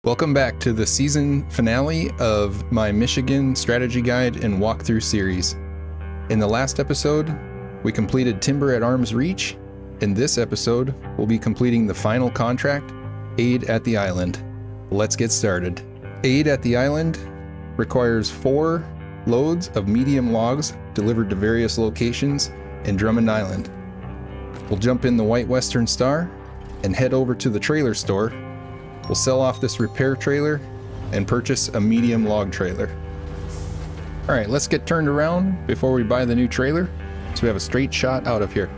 Welcome back to the season finale of my Michigan strategy guide and walkthrough series. In the last episode, we completed Timber at Arm's Reach. In this episode, we'll be completing the final contract, Aid at the Island. Let's get started. Aid at the Island requires 4 loads of medium logs delivered to various locations in Drummond Island. We'll jump in the White Western Star and head over to the trailer store. We'll sell off this repair trailer and purchase a medium log trailer. Alright, let's get turned around before we buy the new trailer so we have a straight shot out of here.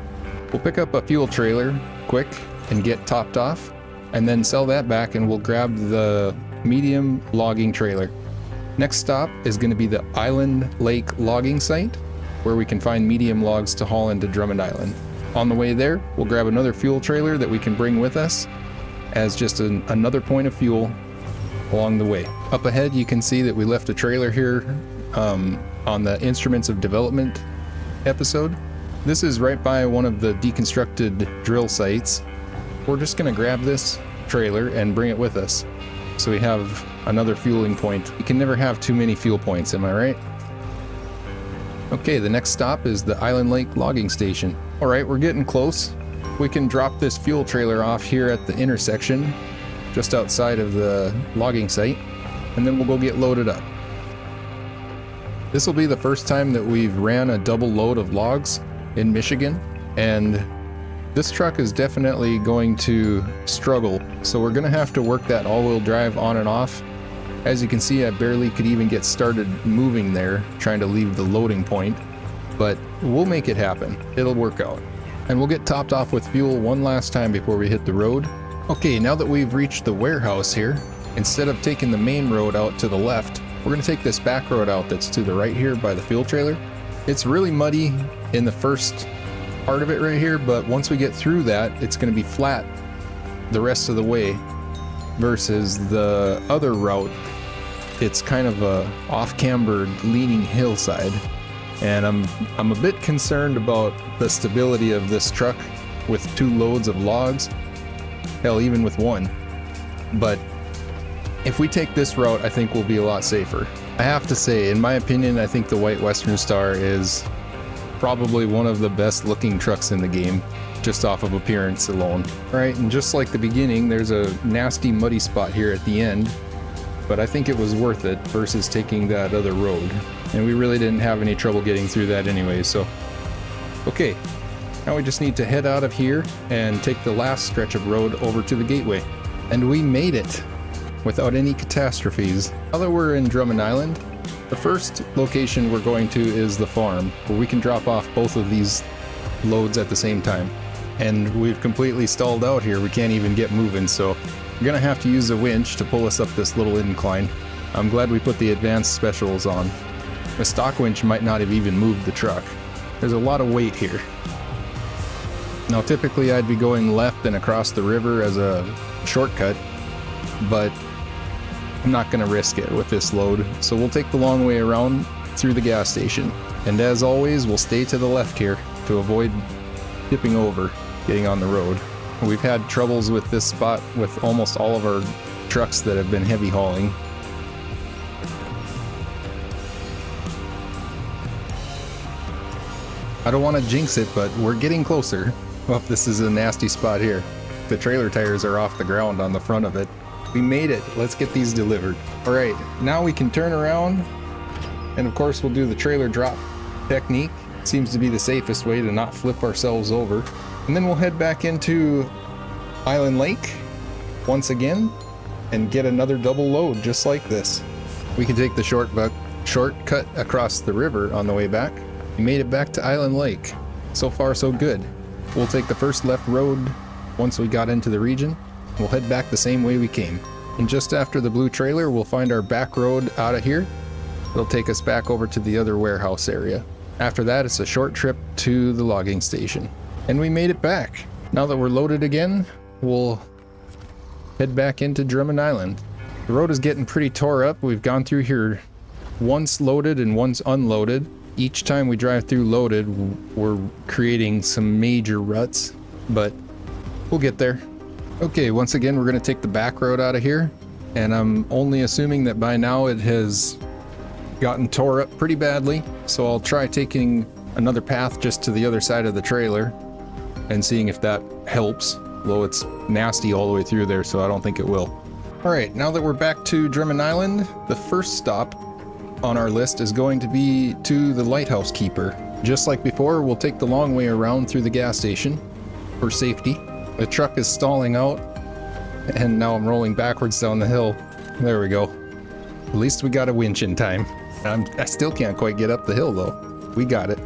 We'll pick up a fuel trailer quick and get topped off, and then sell that back and we'll grab the medium logging trailer. Next stop is going to be the Island Lake logging site, where we can find medium logs to haul into Drummond Island. On the way there, we'll grab another fuel trailer that we can bring with us as just another point of fuel along the way. Up ahead you can see that we left a trailer here on the Instruments of Development episode. This is right by one of the deconstructed drill sites. We're just going to grab this trailer and bring it with us so we have another fueling point. You can never have too many fuel points, am I right? Okay, the next stop is the Island Lake logging station. Alright, we're getting close. We can drop this fuel trailer off here at the intersection just outside of the logging site, and then we'll go get loaded up. This will be the first time that we've ran a double load of logs in Michigan, and this truck is definitely going to struggle, so we're going to have to work that all-wheel drive on and off. As you can see, I barely could even get started moving there, trying to leave the loading point, but we'll make it happen. It'll work out. And we'll get topped off with fuel one last time before we hit the road. Okay, now that we've reached the warehouse here, instead of taking the main road out to the left, we're going to take this back road out that's to the right here by the fuel trailer. It's really muddy in the first part of it right here, but once we get through that, it's going to be flat the rest of the way, versus the other route. It's kind of a off-cambered, leaning hillside. And I'm a bit concerned about the stability of this truck with 2 loads of logs, hell, even with 1. But if we take this route, I think we'll be a lot safer. I have to say, in my opinion, I think the White Western Star is probably one of the best looking trucks in the game, just off of appearance alone. Alright, and just like the beginning, there's a nasty muddy spot here at the end, but I think it was worth it versus taking that other road. And we really didn't have any trouble getting through that anyway, so. Okay, now we just need to head out of here and take the last stretch of road over to the gateway. And we made it without any catastrophes. Now that we're in Drummond Island, the first location we're going to is the farm, where we can drop off both of these loads at the same time. And we've completely stalled out here, we can't even get moving, so we're gonna have to use a winch to pull us up this little incline. I'm glad we put the advanced specials on. A stock winch might not have even moved the truck. There's a lot of weight here. Now typically I'd be going left and across the river as a shortcut, but I'm not going to risk it with this load, so we'll take the long way around through the gas station. And as always, we'll stay to the left here to avoid tipping over getting on the road. We've had troubles with this spot with almost all of our trucks that have been heavy hauling. I don't want to jinx it, but we're getting closer. Well, this is a nasty spot here. The trailer tires are off the ground on the front of it. We made it. Let's get these delivered. Alright, now we can turn around, and of course we'll do the trailer drop technique. Seems to be the safest way to not flip ourselves over. And then we'll head back into Island Lake once again and get another double load just like this. We can take the shortcut across the river on the way back. We made it back to Island Lake. So far so good. We'll take the first left road once we got into the region. We'll head back the same way we came. And just after the blue trailer, we'll find our back road out of here. It'll take us back over to the other warehouse area. After that, it's a short trip to the logging station. And we made it back. Now that we're loaded again, we'll head back into Drummond Island. The road is getting pretty tore up. We've gone through here once loaded and once unloaded. Each time we drive through loaded, we're creating some major ruts, but we'll get there. Okay, once again, we're going to take the back road out of here. and I'm only assuming that by now it has gotten tore up pretty badly, so I'll try taking another path just to the other side of the trailer and seeing if that helps, though it's nasty all the way through there, so I don't think it will. Alright, now that we're back to Drummond Island, the first stop on our list is going to be to the lighthouse keeper. Just like before, we'll take the long way around through the gas station for safety. The truck is stalling out, and now I'm rolling backwards down the hill. There we go. At least we got a winch in time. I still can't quite get up the hill though. We got it.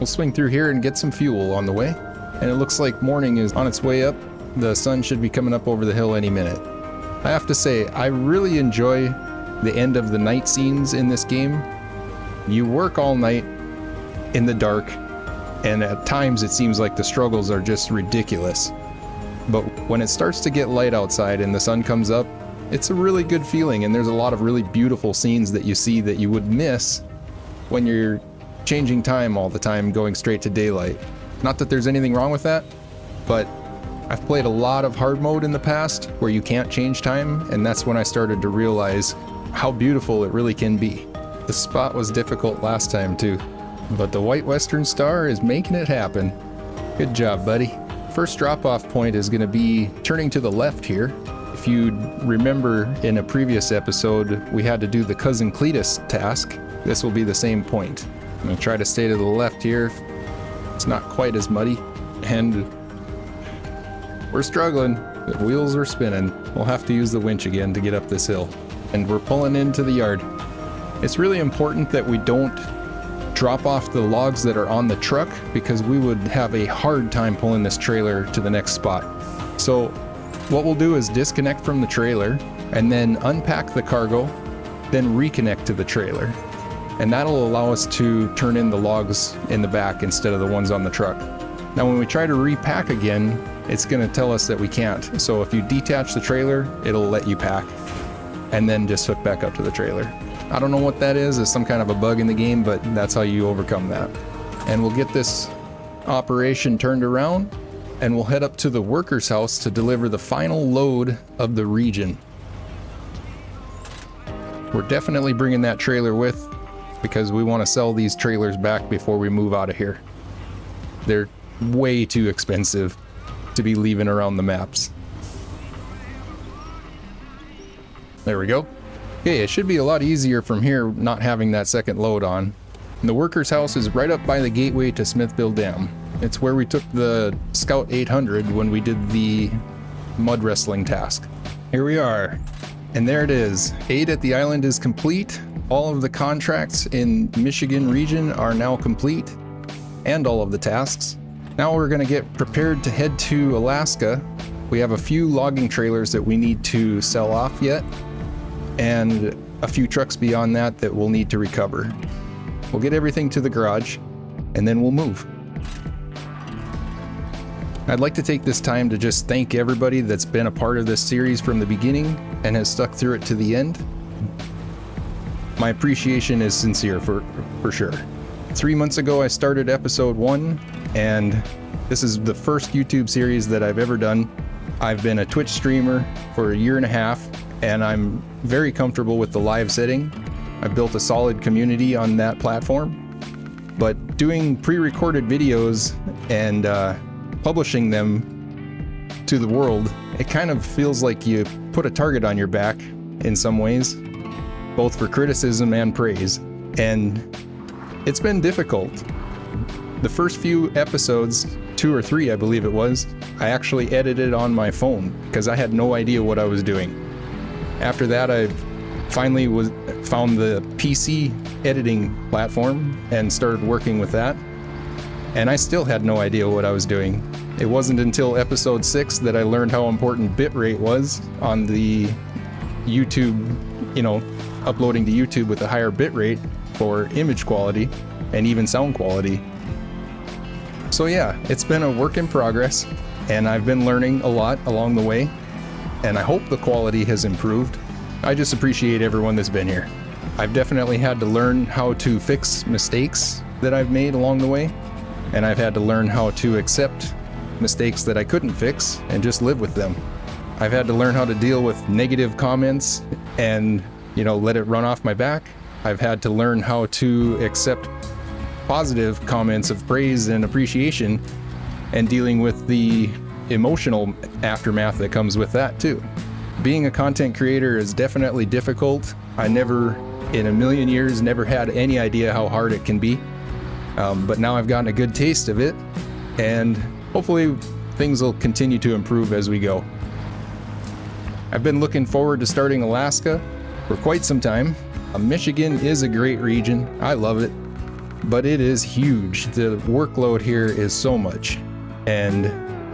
We'll swing through here and get some fuel on the way. And it looks like morning is on its way up. The sun should be coming up over the hill any minute. I have to say, I really enjoy the end of the night scenes in this game. You work all night in the dark, and at times it seems like the struggles are just ridiculous. But when it starts to get light outside and the sun comes up, it's a really good feeling, and there's a lot of really beautiful scenes that you see that you would miss when you're changing time all the time, going straight to daylight. Not that there's anything wrong with that, but I've played a lot of hard mode in the past where you can't change time, and that's when I started to realize how beautiful it really can be. The spot was difficult last time too, but the White Western Star is making it happen. Good job, buddy. First drop-off point is going to be turning to the left here. If you remember in a previous episode, we had to do the Cousin Cletus task. This will be the same point. I'm going to try to stay to the left here. It's not quite as muddy, and we're struggling. The wheels are spinning. We'll have to use the winch again to get up this hill. And we're pulling into the yard. It's really important that we don't drop off the logs that are on the truck, because we would have a hard time pulling this trailer to the next spot. So what we'll do is disconnect from the trailer and then unpack the cargo, then reconnect to the trailer. And that'll allow us to turn in the logs in the back instead of the ones on the truck. Now when we try to repack again, it's going to tell us that we can't. So if you detach the trailer, it'll let you pack and then just hook back up to the trailer. I don't know what that is. It's some kind of a bug in the game, but that's how you overcome that. And we'll get this operation turned around, and we'll head up to the worker's house to deliver the final load of the region. We're definitely bringing that trailer with, because we want to sell these trailers back before we move out of here. They're way too expensive to be leaving around the maps. There we go. Okay, it should be a lot easier from here not having that second load on. And the worker's house is right up by the gateway to Smithville Dam. It's where we took the Scout 800 when we did the mud wrestling task. Here we are, and there it is. Aid at the island is complete. All of the contracts in Michigan region are now complete, and all of the tasks. Now we're going to get prepared to head to Alaska. We have a few logging trailers that we need to sell off yet, and a few trucks beyond that that we'll need to recover. We'll get everything to the garage, and then we'll move. I'd like to take this time to just thank everybody that's been a part of this series from the beginning and has stuck through it to the end. My appreciation is sincere for sure. 3 months ago I started episode 1, and this is the first YouTube series that I've ever done. I've been a Twitch streamer for 1.5 years, and I'm very comfortable with the live setting. I've built a solid community on that platform, but doing pre-recorded videos and publishing them to the world, it kind of feels like you put a target on your back in some ways, both for criticism and praise, and it's been difficult. The first few episodes, 2 or 3 I believe it was, I actually edited on my phone because I had no idea what I was doing. After that, I finally found the PC editing platform and started working with that, and I still had no idea what I was doing. It wasn't until episode 6 that I learned how important bitrate was on the YouTube, uploading to YouTube with a higher bitrate for image quality and even sound quality. So yeah, it's been a work in progress, and I've been learning a lot along the way, and I hope the quality has improved. I just appreciate everyone that's been here. I've definitely had to learn how to fix mistakes that I've made along the way, and I've had to learn how to accept mistakes that I couldn't fix and just live with them. I've had to learn how to deal with negative comments and, you know, let it run off my back. I've had to learn how to accept positive comments of praise and appreciation, and dealing with the emotional aftermath that comes with that too. Being a content creator is definitely difficult. I never, in a million years, never had any idea how hard it can be. But now I've gotten a good taste of it, and hopefully things will continue to improve as we go. I've been looking forward to starting Alaska for quite some time. Michigan is a great region. I love it, but it is huge. The workload here is so much, and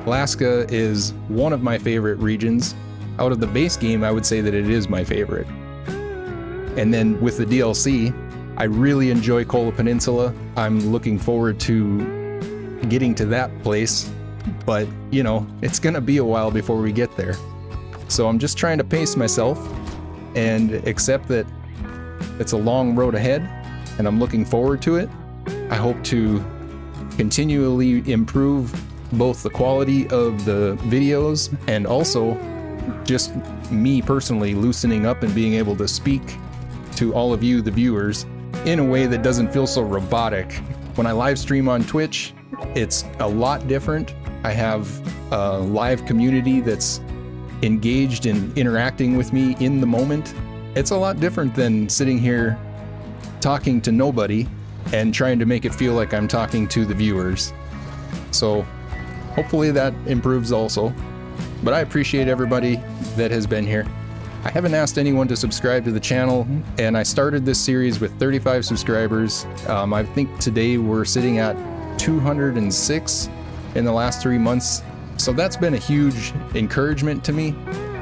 Alaska is one of my favorite regions. Out of the base game, I would say that it is my favorite. And then with the DLC, I really enjoy Kola Peninsula. I'm looking forward to getting to that place, but you know, it's gonna be a while before we get there. So I'm just trying to pace myself and accept that it's a long road ahead, and I'm looking forward to it. I hope to continually improve both the quality of the videos and also just me personally loosening up and being able to speak to all of you, the viewers, in a way that doesn't feel so robotic. When I live stream on Twitch, it's a lot different. I have a live community that's engaged in interacting with me in the moment. It's a lot different than sitting here talking to nobody and trying to make it feel like I'm talking to the viewers. So hopefully that improves also. But I appreciate everybody that has been here. I haven't asked anyone to subscribe to the channel, and I started this series with 35 subscribers. I think today we're sitting at 206 in the last 3 months. So that's been a huge encouragement to me,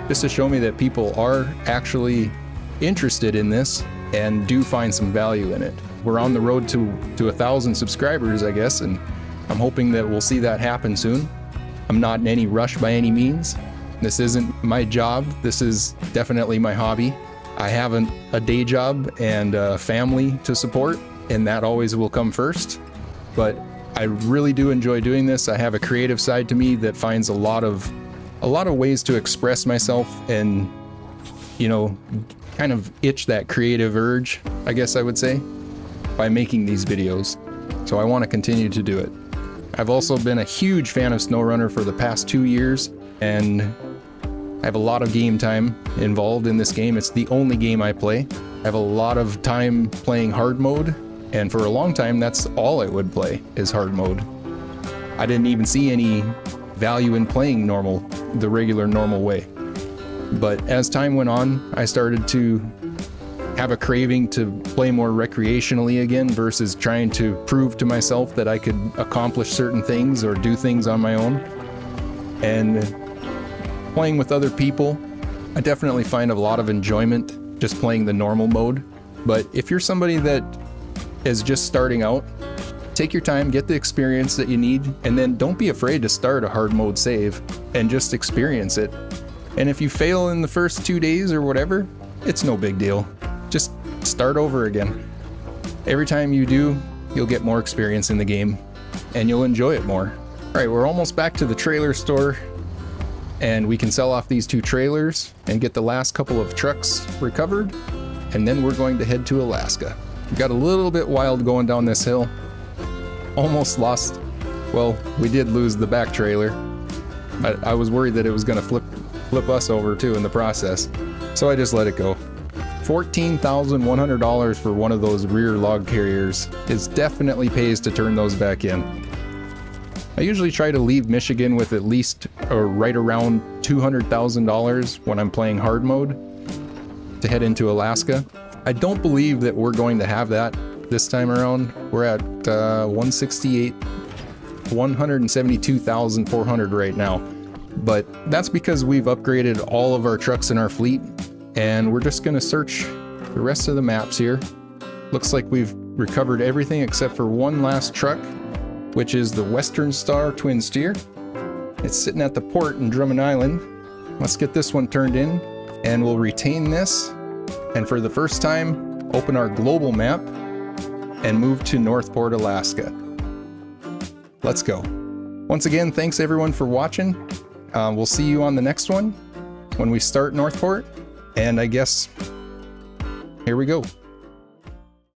just to show me that people are actually interested in this and do find some value in it. We're on the road to 1,000 subscribers, I guess, and I'm hoping that we'll see that happen soon. I'm not in any rush by any means. This isn't my job. This is definitely my hobby. I have a day job and a family to support, and that always will come first. But I really do enjoy doing this. I have a creative side to me that finds a lot of ways to express myself and, you know, kind of itch that creative urge, I guess I would say, by making these videos. So I want to continue to do it. I've also been a huge fan of SnowRunner for the past 2 years, and I have a lot of game time involved in this game. It's the only game I play. I have a lot of time playing hard mode, and for a long time that's all I would play is hard mode. I didn't even see any value in playing the regular normal way. But as time went on, I started to have a craving to play more recreationally again versus trying to prove to myself that I could accomplish certain things or do things on my own. And playing with other people, I definitely find a lot of enjoyment just playing the normal mode. But if you're somebody that is just starting out, take your time, get the experience that you need, and then don't be afraid to start a hard mode save and just experience it. And if you fail in the first 2 days or whatever, it's no big deal. Just start over again. Every time you do, you'll get more experience in the game and you'll enjoy it more. All right, we're almost back to the trailer store, and we can sell off these 2 trailers and get the last couple of trucks recovered, and then we're going to head to Alaska. We got a little bit wild going down this hill. Almost lost, well, we did lose the back trailer. I was worried that it was gonna flip us over too in the process, so I just let it go. $14,100 for one of those rear log carriers. It definitely pays to turn those back in. I usually try to leave Michigan with at least or right around $200,000 when I'm playing hard mode to head into Alaska. I don't believe that we're going to have that this time around. We're at 172,400 right now, but that's because we've upgraded all of our trucks in our fleet, and we're just going to search the rest of the maps here. Looks like we've recovered everything except for one last truck, which is the Western Star Twin Steer. It's sitting at the port in Drummond Island. Let's get this one turned in, and we'll retain this, and for the first time open our global map and move to Northport, Alaska. Let's go. Once again, thanks everyone for watching. We'll see you on the next one, when we start Northport, and I guess here we go.